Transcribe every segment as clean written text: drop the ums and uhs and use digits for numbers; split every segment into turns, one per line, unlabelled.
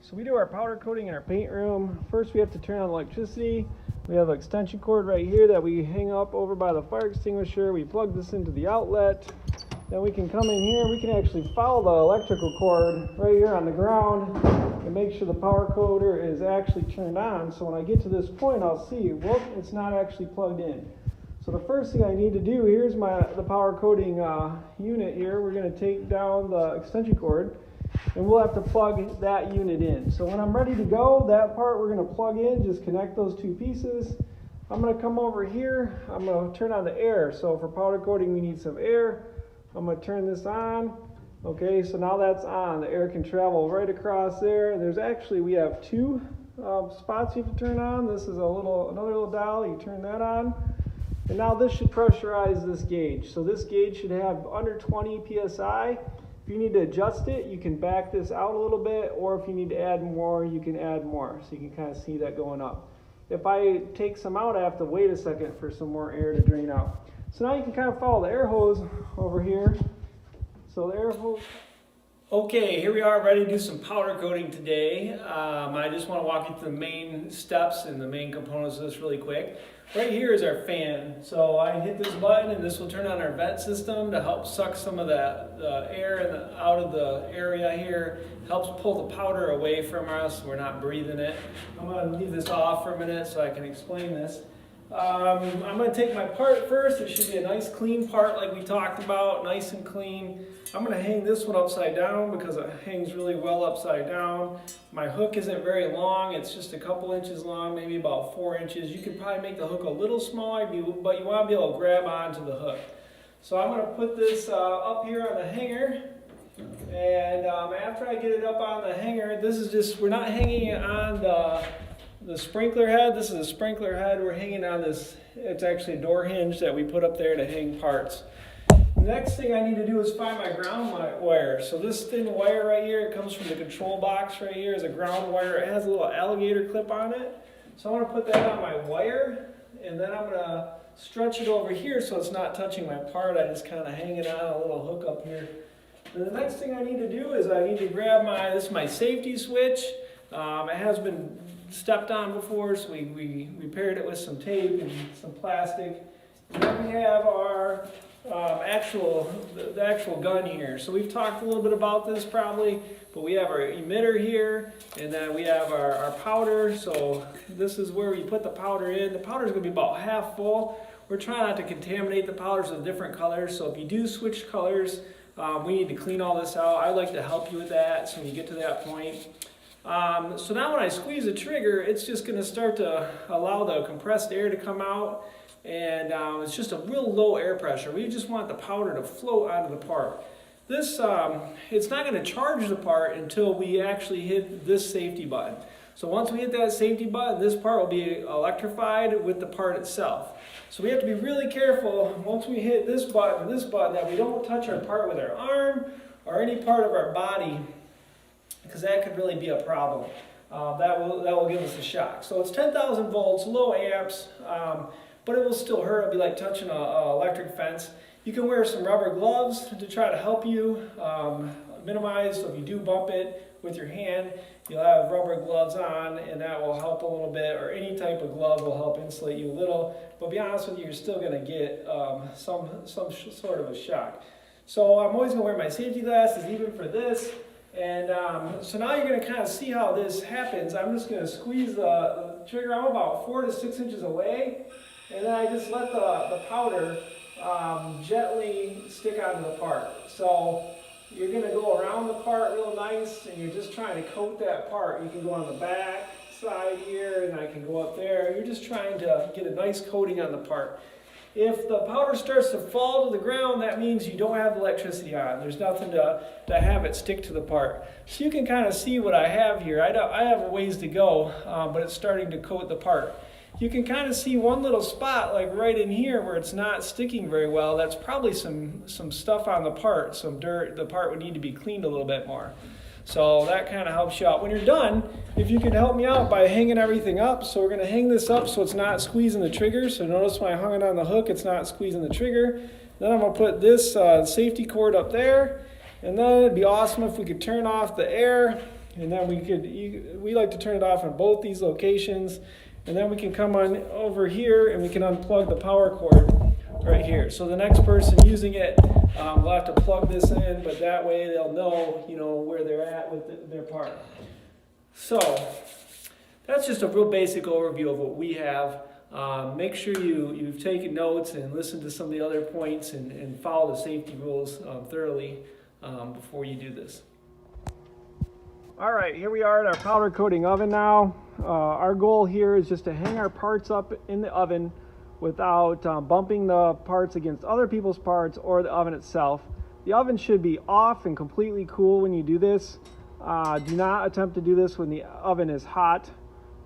So we do our powder coating in our paint room. First we have to turn on electricity. We have an extension cord right here that we hang up over by the fire extinguisher. We plug this into the outlet. Then we can come in here. We can actually follow the electrical cord right here on the ground and make sure the power coater is actually turned on. So when I get to this point, I'll see, whoop, it's not actually plugged in. So the first thing I need to do, here's the power coating unit here. We're going to take down the extension cord and we'll have to plug that unit in. So when I'm ready to go, that part we're going to plug in, just connect those two pieces. I'm going to come over here. I'm going to turn on the air. So for powder coating, we need some air. I'm going to turn this on. Okay, so now that's on. The air can travel right across there. There's actually, we have two spots you have to turn on. This is another little dial. You turn that on. And now this should pressurize this gauge. So this gauge should have under 20 PSI. If you need to adjust it, you can back this out a little bit, or if you need to add more, you can add more. So you can kind of see that going up. If I take some out, I have to wait a second for some more air to drain out. So now you can kind of follow the air hose over here. So the air hose. Okay, here we are ready to do some powder coating today. I just want to walk you through the main steps and the main components of this really quick. Right here is our fan. So I hit this button and this will turn on our vent system to help suck some of the air out of the area here. Helps pull the powder away from us so we're not breathing it. I'm going to leave this off for a minute so I can explain this. I'm going to take my part first. It should be a nice clean part like we talked about, nice and clean. I'm going to hang this one upside down because it hangs really well upside down. My hook isn't very long. It's just a couple inches long, maybe about 4 inches. You could probably make the hook a little smaller, but you want to be able to grab onto the hook. So I'm going to put this up here on the hanger. And after I get it up on the hanger, this is just, we're not hanging it on the sprinkler head. This is a sprinkler head. We're hanging on this, it's actually a door hinge that we put up there to hang parts. The next thing I need to do is find my ground wire. So this thin wire right here, it comes from the control box right here, is a ground wire. It has a little alligator clip on it. So I'm going to put that on my wire, and then I'm going to stretch it over here so it's not touching my part. I just kind of hang it on a little hook up here. And the next thing I need to do is I need to grab this is my safety switch. It has been stepped on before, so we repaired it with some tape and some plastic. And then we have our the actual gun here. So we've talked a little bit about this probably, but we have our emitter here, and then we have our powder. So this is where we put the powder in. The powder is going to be about half full. We're trying not to contaminate the powders with different colors, so if you do switch colors, we need to clean all this out. I'd like to help you with that so when you get to that point. So now when I squeeze the trigger, it's just going to start to allow the compressed air to come out, and it's just a real low air pressure. We just want the powder to float onto the part. This, it's not going to charge the part until we actually hit this safety button. So once we hit that safety button, this part will be electrified with the part itself. So we have to be really careful once we hit this button, that we don't touch our part with our arm or any part of our body, because that could really be a problem. That will give us a shock. So it's 10,000 volts, low amps, but it will still hurt. It'll be like touching an electric fence. You can wear some rubber gloves to try to help you minimize. So if you do bump it with your hand, you'll have rubber gloves on, and that will help a little bit, or any type of glove will help insulate you a little. But to be honest with you, you're still going to get some sort of a shock. So I'm always going to wear my safety glasses even for this. And so now you're going to kind of see how this happens. I'm just going to squeeze the trigger. I'm about 4 to 6 inches away, and then I just let the powder gently stick onto the part. So you're going to go around the part real nice, and you're just trying to coat that part. You can go on the back side here, and I can go up there. You're just trying to get a nice coating on the part. If the powder starts to fall to the ground, that means you don't have electricity on. There's nothing to have it stick to the part. So you can kind of see what I have here. I have a ways to go, but it's starting to coat the part. You can kind of see one little spot, like right in here, where it's not sticking very well. That's probably some stuff on the part, some dirt. The part would need to be cleaned a little bit more. So that kind of helps you out. When you're done, if you could help me out by hanging everything up. So we're going to hang this up so it's not squeezing the trigger. So notice when I hung it on the hook, it's not squeezing the trigger. Then I'm going to put this safety cord up there. And then it'd be awesome if we could turn off the air And then we like to turn it off in both these locations. And then we can come on over here and we can unplug the power cord right here. So the next person using it will have to plug this in, but that way they'll know, where they're at with their part. So that's just a real basic overview of what we have. Make sure you've taken notes and listened to some of the other points and follow the safety rules thoroughly before you do this. All right, here we are at our powder coating oven now. Our goal here is just to hang our parts up in the oven without bumping the parts against other people's parts or the oven itself. The oven should be off and completely cool when you do this. Do not attempt to do this when the oven is hot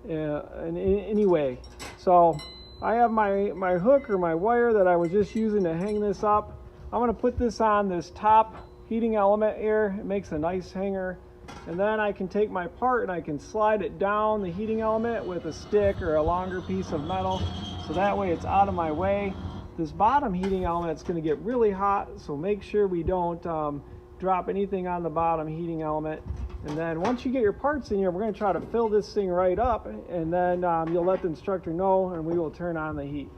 in any way. So I have my hook or my wire that I was just using to hang this up. I'm going to put this on this top heating element here. It makes a nice hanger. And then I can take my part and I can slide it down the heating element with a stick or a longer piece of metal, so that way it's out of my way. This bottom heating element is going to get really hot, so make sure we don't drop anything on the bottom heating element. And then once you get your parts in here, we're going to try to fill this thing right up, and then you'll let the instructor know and we will turn on the heat.